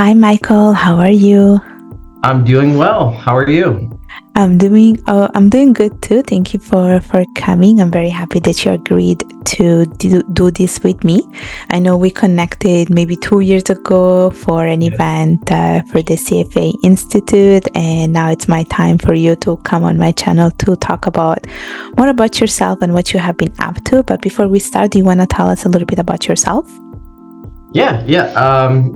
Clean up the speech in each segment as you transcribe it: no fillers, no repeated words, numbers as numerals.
Hi, Michael. How are you? I'm doing well. How are you? I'm doing good too. Thank you for coming. I'm very happy that you agreed to do this with me. I know we connected maybe 2 years ago for an Yes. event for the CFA Institute, and now it's my time for you to come on my channel to talk about more about yourself and what you have been up to. But before we start, do you want to tell us a little bit about yourself? Yeah.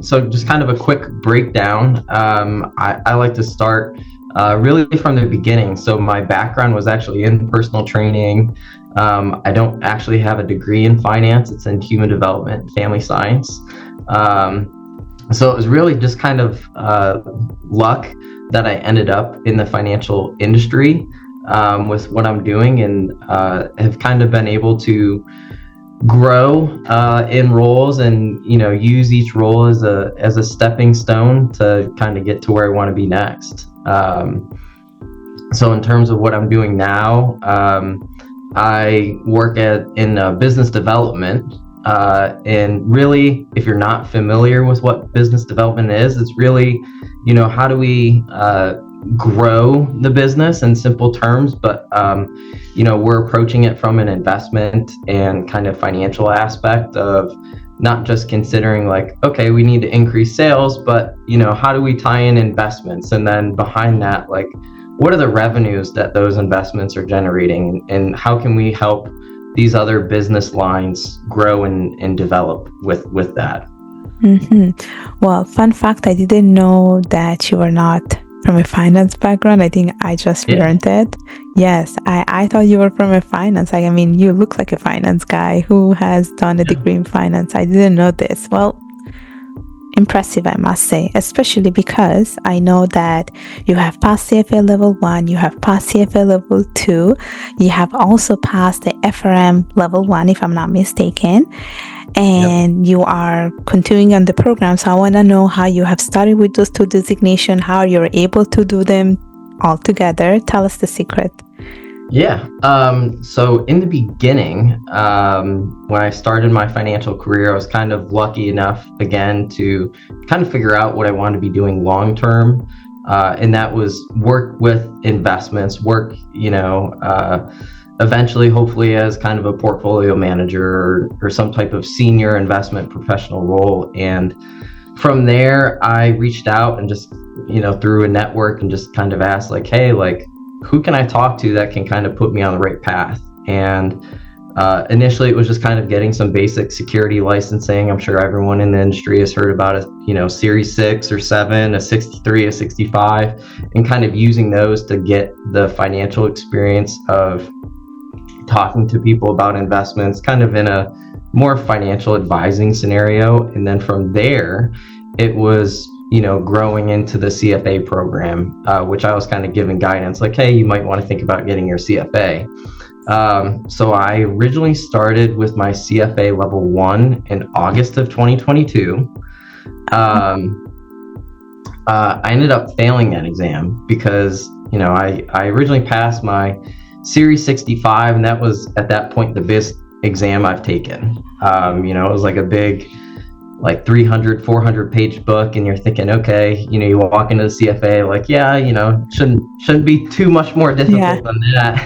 So just kind of a quick breakdown. I like to start really from the beginning. So my background was actually in personal training. I don't actually have a degree in finance. It's in human development and family science. So it was really just kind of luck that I ended up in the financial industry with what I'm doing, and have kind of been able to grow in roles, and use each role as a stepping stone to kind of get to where I want to be next. So in terms of what I'm doing now, I work in business development, and really, if you're not familiar with what business development is, it's really, how do we grow the business in simple terms, but we're approaching it from an investment and kind of financial aspect of not just considering like, okay, we need to increase sales, but how do we tie in investments, and then behind that, like, what are the revenues that those investments are generating, and how can we help these other business lines grow and develop with that. Well, fun fact, I didn't know that you were not from a finance background. I think I just Yeah. learned it. Yes, I thought you were from a finance. I mean, you look like a finance guy who has done a Yeah. degree in finance. I didn't know this. Well, impressive, I must say, especially because I know that you have passed CFA Level 1, you have passed CFA Level 2, you have also passed the FRM Level 1, if I'm not mistaken, Yep. and you are continuing on the program. So I want to know how you have started with those two designations, how you're able to do them all together. Tell us the secret. Yeah. So in the beginning, when I started my financial career, I was kind of lucky enough again to kind of figure out what I wanted to be doing long term. And that was work with investments, eventually, hopefully, as kind of a portfolio manager or some type of senior investment professional role. And from there, I reached out and just, through a network, and just kind of asked like, hey, like, who can I talk to that can kind of put me on the right path? And initially it was just kind of getting some basic security licensing. I'm sure everyone in the industry has heard about it, Series 6 or 7, a 63, a 65, and kind of using those to get the financial experience of talking to people about investments, kind of in a more financial advising scenario. And then from there, it was growing into the CFA program, which I was kind of giving guidance like, hey, you might want to think about getting your CFA. So I originally started with my CFA Level 1 in August of 2022. I ended up failing that exam because, I originally passed my Series 65, and that was at that point the best exam I've taken. It was like a big, like 300, 400 page book, and you're thinking, okay, you walk into the CFA like, yeah, shouldn't be too much more difficult than that.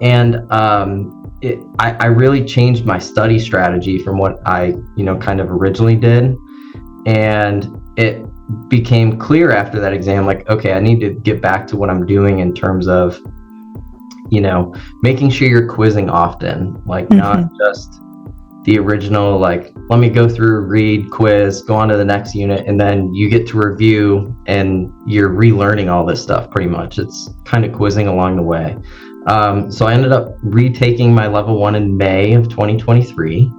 And I really changed my study strategy from what I, kind of originally did. And it became clear after that exam, like, okay, I need to get back to what I'm doing in terms of, making sure you're quizzing often, like not just the original, like, let me go through, read, quiz, go on to the next unit, and then you get to review and you're relearning all this stuff pretty much. It's kind of quizzing along the way. So I ended up retaking my Level 1 in May of 2023.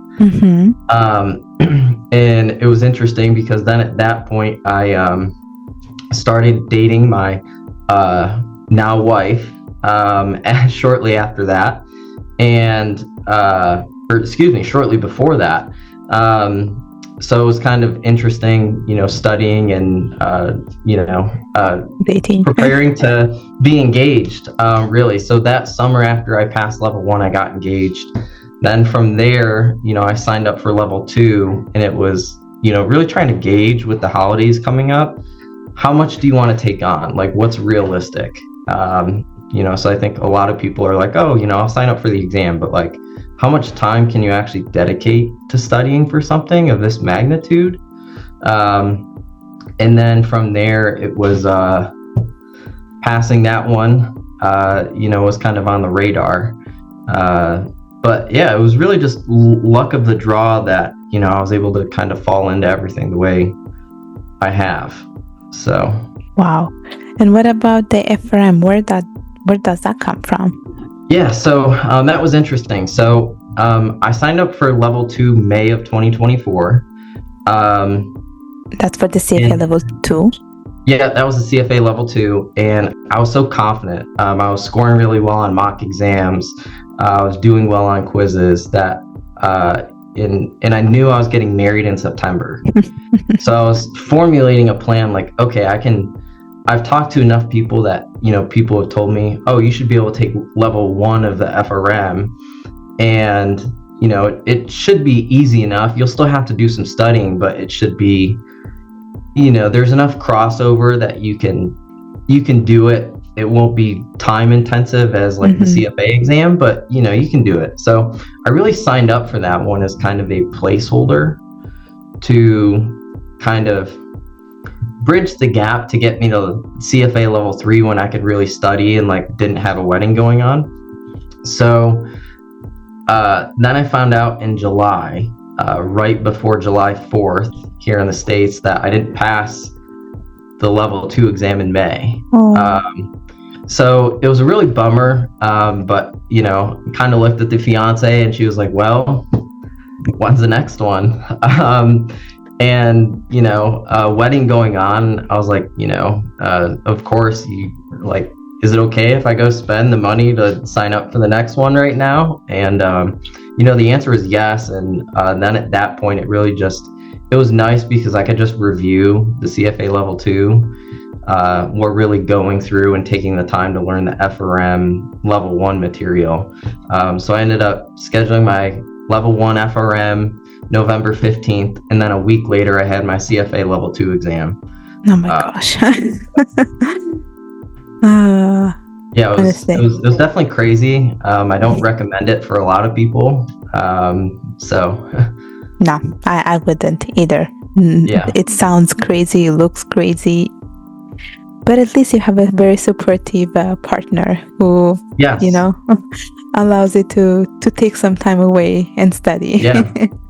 And it was interesting because then at that point I started dating my now wife shortly after that, and shortly before that. So it was kind of interesting, studying and Dating. preparing to be engaged, really. So that summer after I passed Level 1, I got engaged. Then from there, I signed up for Level 2, and it was really trying to gauge with the holidays coming up, how much do you want to take on? Like, what's realistic? So I think a lot of people are like, oh, I'll sign up for the exam, but like, how much time can you actually dedicate to studying for something of this magnitude? And then from there, it was passing that one, was kind of on the radar. But yeah, it was really just luck of the draw that, I was able to kind of fall into everything the way I have. So. Wow. And what about the FRM? Where does that come from? Yeah, so that was interesting. So I signed up for level 2 May of 2024. That's for the CFA Level 2? Yeah, that was the CFA Level 2, and I was so confident. I was scoring really well on mock exams. I was doing well on quizzes that, and I knew I was getting married in September. So I was formulating a plan like, okay, I've talked to enough people that, people have told me, oh, you should be able to take level 1 of the FRM, and, it should be easy enough. You'll still have to do some studying, but it should be, there's enough crossover that you can do it. It won't be time intensive as like the CFA exam, but you can do it. So I really signed up for that one as kind of a placeholder to kind of bridge the gap to get me to CFA Level 3 when I could really study and like didn't have a wedding going on. So then I found out in July, right before July 4th here in the States, that I didn't pass the level 2 exam in May. So it was a really bummer, but kind of looked at the fiance and she was like, well, when's the next one? And wedding going on, I was like, of course, is it okay if I go spend the money to sign up for the next one right now? And the answer is yes. And then at that point, it was nice because I could just review the CFA Level 2. We're really going through and taking the time to learn the FRM Level 1 material. So I ended up scheduling my Level 1 FRM November 15th, and then a week later I had my CFA Level 2 exam. Oh my gosh. Yeah, it was definitely crazy. I don't recommend it for a lot of people. No, I wouldn't either. Yeah. It sounds crazy, it looks crazy, but at least you have a very supportive partner who, allows you to take some time away and study.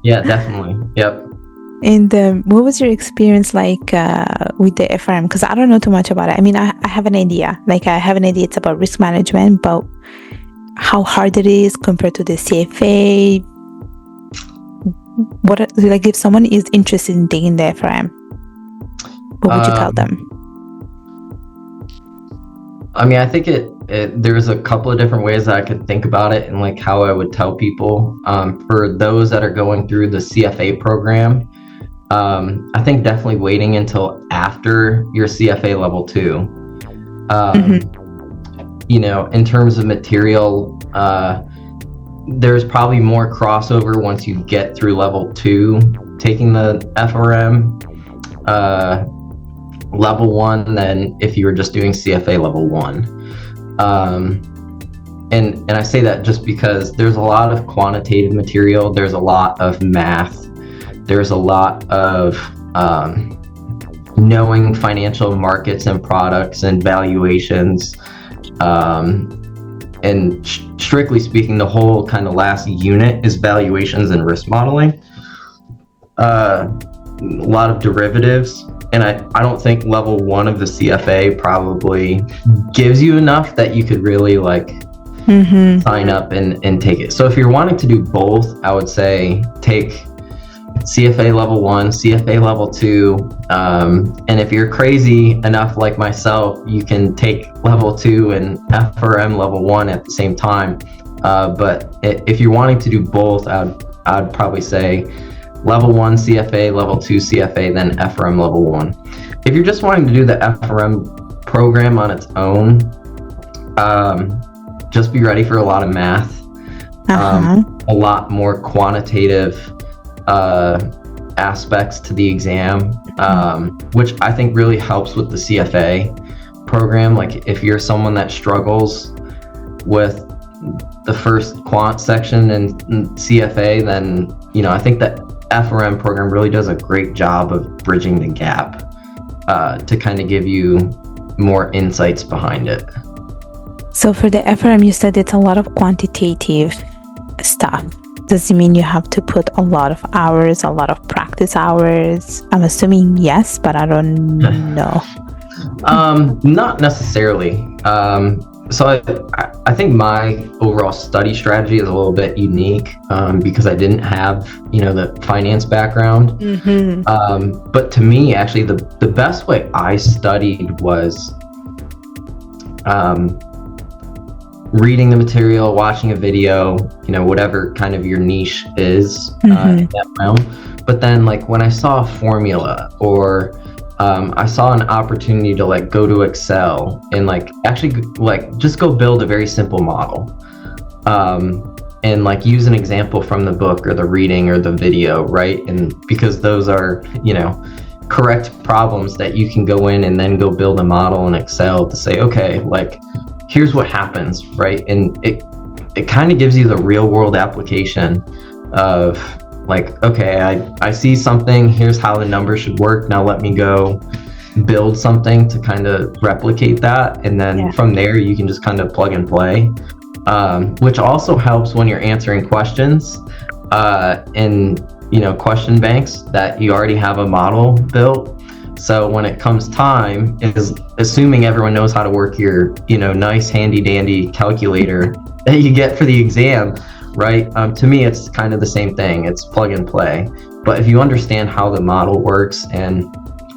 Yeah, definitely. Yep. And what was your experience like with the FRM? Because I don't know too much about it. I mean, I have an idea. Like, I have an idea it's about risk management, but how hard it is compared to the CFA. If someone is interested in taking the FRM, what would you tell them? I mean, I think there's a couple of different ways that I could think about it and like how I would tell people. For those that are going through the CFA program, I think definitely waiting until after your CFA Level 2. In terms of material, there's probably more crossover once you get through Level 2 taking the FRM Level 1 than if you were just doing CFA Level 1. And I say that just because there's a lot of quantitative material, there's a lot of math, there's a lot of knowing financial markets and products and valuations. And strictly speaking, the whole kind of last unit is valuations and risk modeling. A lot of derivatives. And I don't think Level 1 of the CFA probably gives you enough that you could really sign up and take it. So if you're wanting to do both, I would say take CFA Level 1, CFA Level 2, and if you're crazy enough like myself, you can take Level 2 and FRM Level 1 at the same time. But if you're wanting to do both, I'd probably say Level 1 CFA, Level 2 CFA, then FRM Level 1. If you're just wanting to do the FRM program on its own, just be ready for a lot of math, a lot more quantitative aspects to the exam, which I think really helps with the CFA program. Like if you're someone that struggles with the first quant section in CFA, then, you know, I think that FRM program really does a great job of bridging the gap to kind of give you more insights behind it. So for the FRM, you said it's a lot of quantitative stuff. Does it mean you have to put a lot of hours, a lot of practice hours? I'm assuming yes, but I don't know. Not necessarily. So I think my overall study strategy is a little bit unique because I didn't have, you know, the finance background. But to me, actually, the best way I studied was reading the material, watching a video, you know, whatever kind of your niche is in that realm. But then, like, when I saw a formula or I saw an opportunity to like go to Excel and like actually like just go build a very simple model and like use an example from the book or the reading or the video, right? And because those are, you know, correct problems that you can go in and then go build a model in Excel to say, okay, like here's what happens, right? And it kind of gives you the real world application of like, okay, I see something, here's how the number should work. Now let me go build something to kind of replicate that. And then from there, you can just kind of plug and play, which also helps when you're answering questions in, you know, question banks that you already have a model built. So when it comes time, is assuming everyone knows how to work your, you know, nice handy dandy calculator that you get for the exam, right? To me, it's kind of the same thing. It's plug and play. But if you understand how the model works and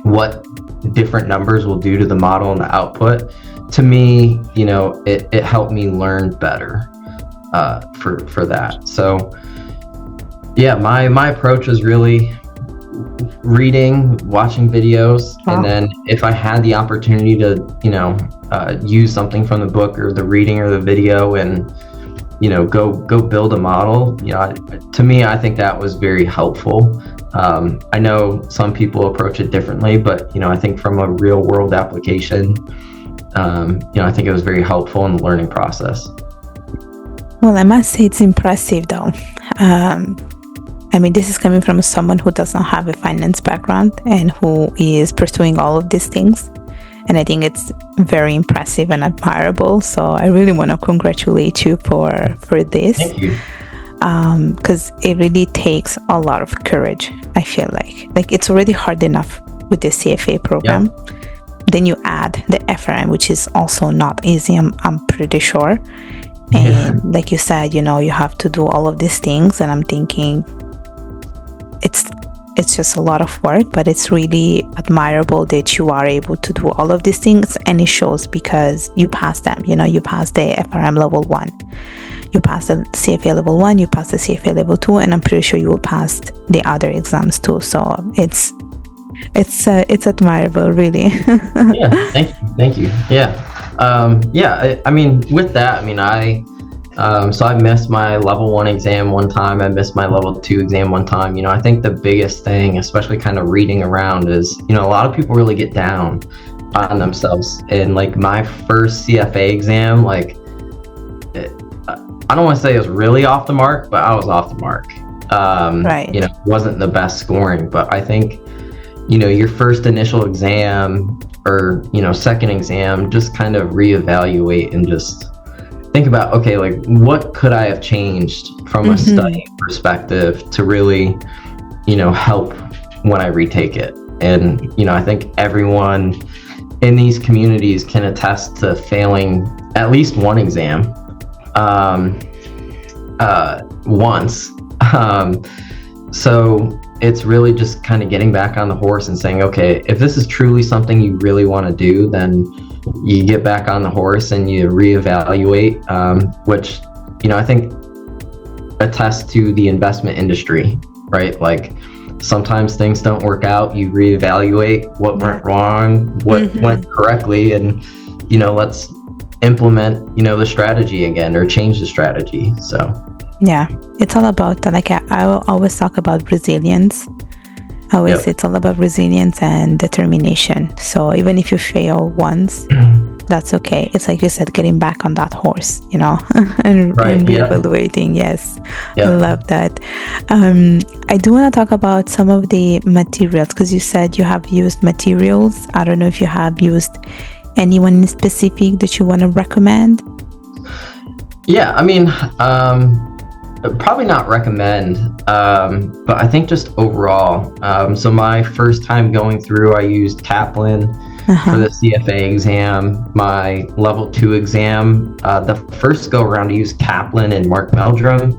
what different numbers will do to the model and the output, to me, you know, it helped me learn better for that. So yeah, my approach is really reading, watching videos, and then if I had the opportunity to, you know, use something from the book or the reading or the video and, you know, go build a model, you know, to me, I think that was very helpful. I know some people approach it differently, but, you know, I think from a real world application, you know, I think it was very helpful in the learning process. Well, I must say it's impressive though. I mean, this is coming from someone who does not have a finance background and who is pursuing all of these things. And I think it's very impressive and admirable. So I really want to congratulate you for this. Thank you. Because it really takes a lot of courage, I feel like it's already hard enough with the CFA program. Then you add the FRM, which is also not easy, I'm pretty sure. And like you said, you know, you have to do all of these things. And I'm thinking it's just a lot of work, but it's really admirable that you are able to do all of these things. And it shows because you passed them, you know, you passed the FRM Level 1. You passed the CFA Level 1, you passed the CFA Level 2, and I'm pretty sure you will pass the other exams too. So it's admirable, really. Yeah, thank you. Yeah. I mean, with that, I mean, so I missed my Level 1 exam one time. I missed my Level 2 exam one time. You know, I think the biggest thing, especially kind of reading around, is, you know, a lot of people really get down on themselves. And like my first CFA exam, like, I don't want to say it was really off the mark, but I was off the mark. Right. You know, it wasn't the best scoring, but I think, you know, your first initial exam or, you know, second exam, just kind of reevaluate and just think about, okay, like what could I have changed from a study perspective to really, you know, help when I retake it. And, you know, I think everyone in these communities can attest to failing at least one exam once. So it's really just kind of getting back on the horse and saying, okay, if this is truly something you really want to do, then you get back on the horse and you reevaluate, which, you know, I think attests to the investment industry, right? Like sometimes things don't work out, you reevaluate what went wrong, what went correctly, and, you know, let's implement, you know, the strategy again or change the strategy. So yeah, it's all about like I always talk about resilience. I always say it's all about resilience and determination. So even if you fail once, that's okay. It's like you said, getting back on that horse, and reevaluating. Yes, I love that. I do want to talk about some of the materials, because you said you have used materials. I don't know if you have used anyone in specific that you want to recommend. Yeah, I mean, probably not recommend, but I think just overall. So my first time going through, I used Kaplan for the CFA exam. My level 2 exam, the first go around, I used Kaplan and Mark Meldrum.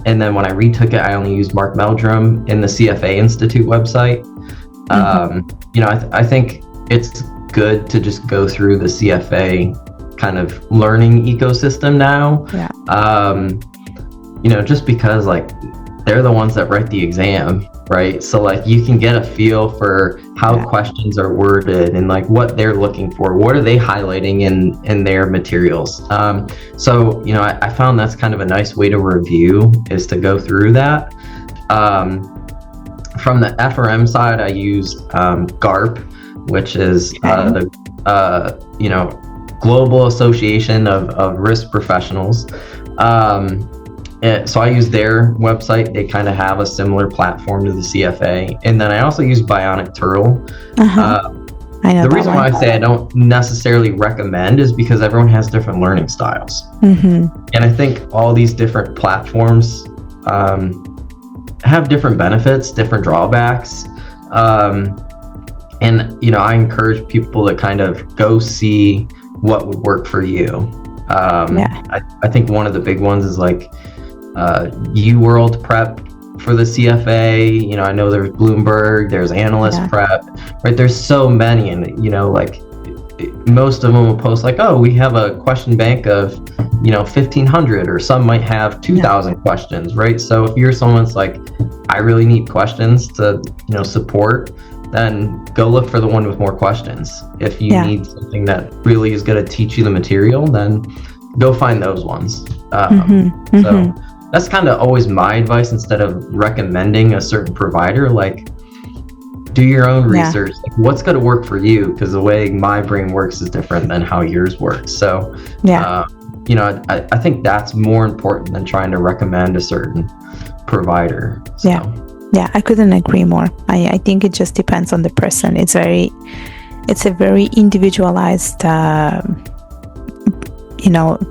And then when I retook it, I only used Mark Meldrum in the CFA Institute website. I think it's good to just go through the CFA kind of learning ecosystem now. Just because like they're the ones that write the exam, right? So like you can get a feel for how questions are worded and like what they're looking for. What are they highlighting in their materials? So I found that's kind of a nice way to review, is to go through that. From the FRM side, I used GARP, which is the Global Association of Risk Professionals. So I use their website. They kind of have a similar platform to the CFA. And then I also use Bionic Turtle. The reason why I say I don't necessarily recommend is because everyone has different learning styles. And I think all these different platforms have different benefits, different drawbacks. And I encourage people to kind of go see what would work for you. I think one of the big ones is like UWorld Prep for the CFA. I know there's Bloomberg, there's Analyst Prep, right? There's so many, and like most of them will post like, oh, we have a question bank of 1,500, or some might have 2,000 questions, right? So if you're someone that's like, I really need questions to support, then go look for the one with more questions. If you need something that really is going to teach you the material, then go find those ones. So that's kind of always my advice, instead of recommending a certain provider. Like, do your own research. Like, what's going to work for you? Because the way my brain works is different than how yours works. So, I think that's more important than trying to recommend a certain provider. So. Yeah, I couldn't agree more. I think it just depends on the person. It's a very individualized,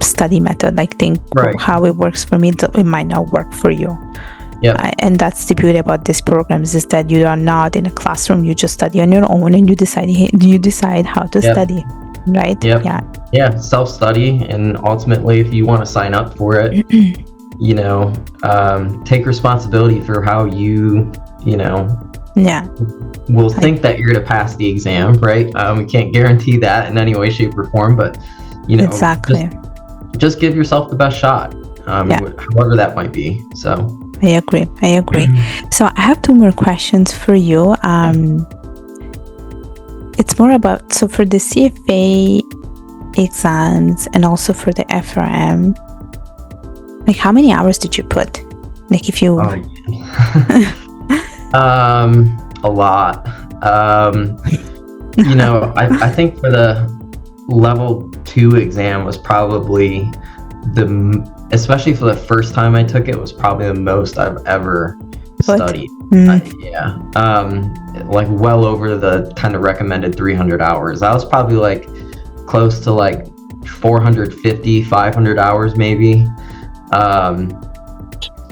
study method. I think how it works for me, it might not work for you. And that's the beauty about these programs, is that you are not in a classroom. You just study on your own, and you decide how to study, right? Self-study, and ultimately, if you want to sign up for it, take responsibility for how you will think that you're to pass the exam, right? We can't guarantee that in any way, shape, or form, but exactly. Just give yourself the best shot, however that might be. So I agree. So I have 2 more questions for you. It's more about, so for the CFA exams and also for the FRM, like, how many hours did you put? Like, if you... a lot. I think for the level 2 exam was probably especially for the first time I took it, was probably the most I've ever studied. Like well over the kind of recommended 300 hours. I was probably like close to like 450, 500 hours maybe.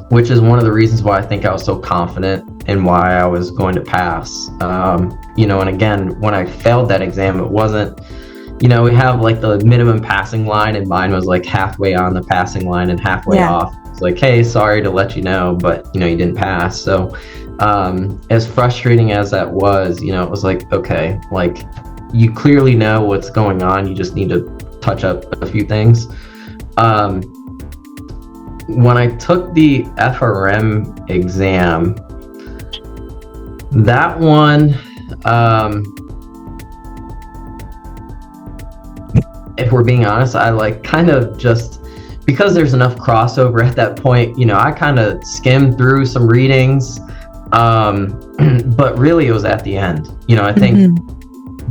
Which is one of the reasons why I think I was so confident and why I was going to pass. And again, when I failed that exam, it wasn't, we have like the minimum passing line, and mine was like halfway on the passing line and halfway off. It's like, hey, sorry to let you know, but you didn't pass. So as frustrating as that was, it was like, okay, like you clearly know what's going on. You just need to touch up a few things. When I took the FRM exam, that one, if we're being honest, I like kind of just, because there's enough crossover at that point, I kind of skimmed through some readings. But really it was at the end. I think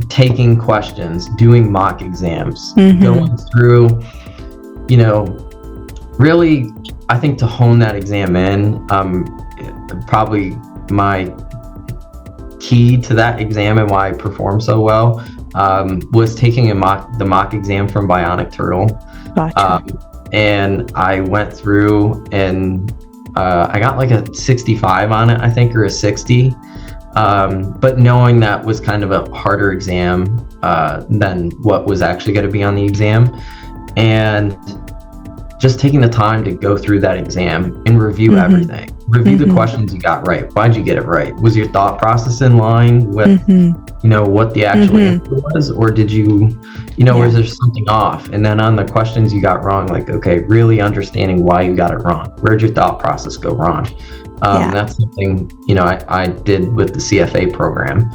taking questions, doing mock exams, going through, really, I think to hone that exam in, probably my key to that exam and why I performed so well was taking the mock exam from Bionic Turtle. Gotcha. And I went through and I got like a 65 on it, I think, or a 60. But knowing that was kind of a harder exam than what was actually going to be on the exam, and just taking the time to go through that exam and review everything, review the questions you got right. Why'd you get it right? Was your thought process in line with what the actual answer was, or did you was there something off? And then on the questions you got wrong, like, okay, really understanding why you got it wrong. Where'd your thought process go wrong? That's something I did with the CFA program.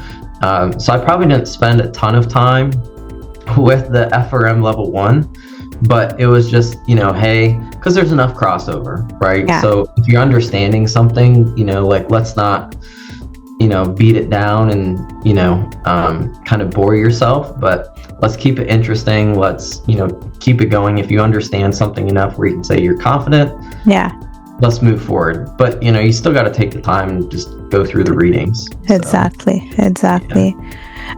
So I probably didn't spend a ton of time with the FRM Level 1, but it was just, hey, because there's enough crossover, right? Yeah. So if you're understanding something, like, let's not, beat it down and, kind of bore yourself, but let's keep it interesting. Let's, keep it going. If you understand something enough where you can say you're confident, let's move forward. But, you still got to take the time and just go through the readings. Exactly.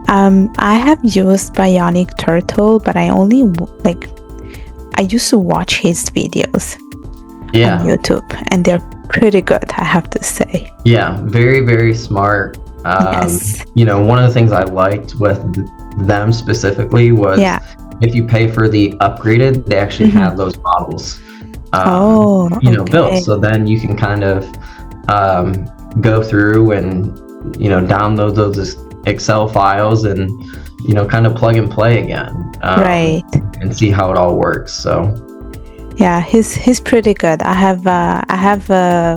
I have used Bionic Turtle, but I only I used to watch his videos on YouTube, and they're pretty good, I have to say. Yeah, very, very smart. Yes. One of the things I liked with them specifically was if you pay for the upgraded, they actually have those models built. So then you can kind of go through and, download those Excel files and, kind of plug and play again. Right. And see how it all works. So. Yeah, he's pretty good. I have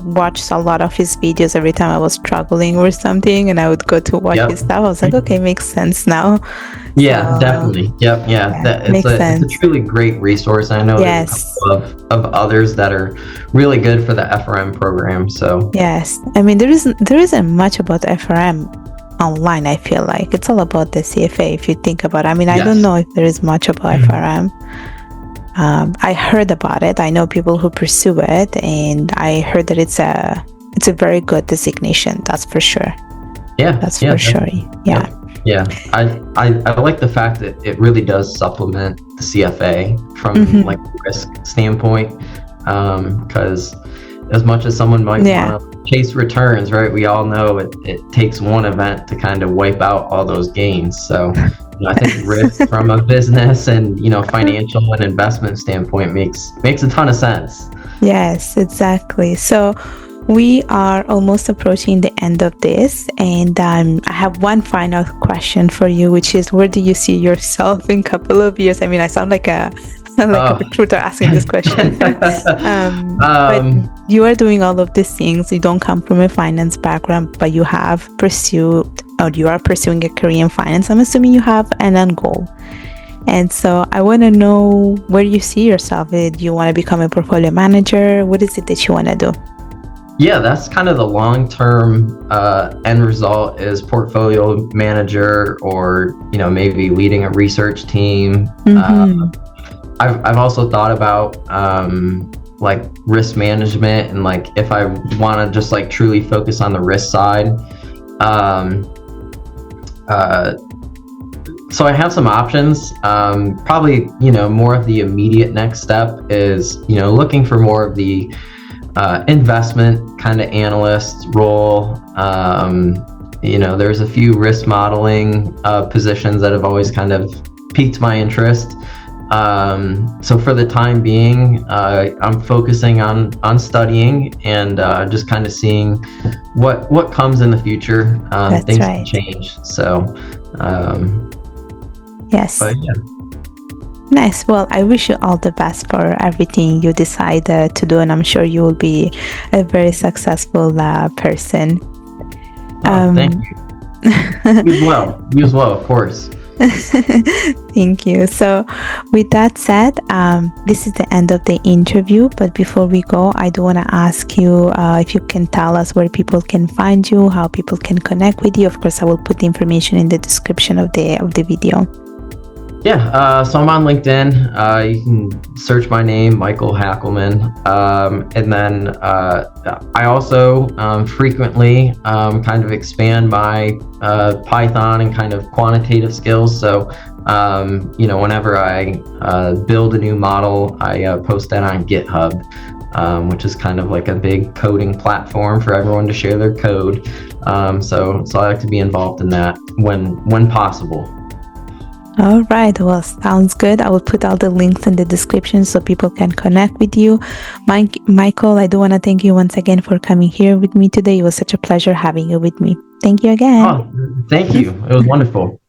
watched a lot of his videos every time I was struggling or something, and I would go to watch his stuff. I was like, okay, makes sense now. Yeah, so, definitely. Yep. Yeah. It's a truly great resource. I know there's a couple of others that are really good for the FRM program. So yes, I mean there isn't much about FRM online. I feel like it's all about the CFA. If you think about it, I mean, I don't know if there is much about FRM. I heard about it. I know people who pursue it, and I heard that it's a very good designation. That's for sure. Yeah, that's for sure. Yeah. I like the fact that it really does supplement the CFA from like a risk standpoint, because as much as someone might want to chase returns, right? We all know it takes one event to kind of wipe out all those gains. So. I think risk from a business and financial and investment standpoint makes a ton of sense. Yes, exactly. So we are almost approaching the end of this, and I have one final question for you, which is, where do you see yourself in a couple of years? I mean, I sound like a recruiter asking this question. But you are doing all of these things. You don't come from a finance background, but you have pursued, or you are pursuing a career in finance. I'm assuming you have an end goal. And so I want to know where you see yourself. Do you want to become a portfolio manager? What is it that you want to do? Yeah, that's kind of the long-term end result, is portfolio manager, or maybe leading a research team. I've also thought about like risk management, and like if I want to just like truly focus on the risk side. So I have some options. Probably more of the immediate next step is looking for more of the investment kind of analyst role. There's a few risk modeling positions that have always kind of piqued my interest. So for the time being, I'm focusing on studying and just kind of seeing what comes in the future. Things can change. So yes. But yeah. Nice. Well, I wish you all the best for everything you decide to do, and I'm sure you will be a very successful person. Thank you. You as well, of course. Thank you. So, with that said, this is the end of the interview. But before we go, I do want to ask you if you can tell us where people can find you, how people can connect with you. Of course, I will put the information in the description of the video. Yeah, so I'm on LinkedIn. You can search my name, Michael Hackleman. And then I also frequently kind of expand my Python and kind of quantitative skills. So, whenever I build a new model, I post that on GitHub, which is kind of like a big coding platform for everyone to share their code. So I like to be involved in that when possible. All right. Well, sounds good. I will put all the links in the description so people can connect with you. Michael, I do want to thank you once again for coming here with me today. It was such a pleasure having you with me. Thank you again. Oh, thank you. It was wonderful.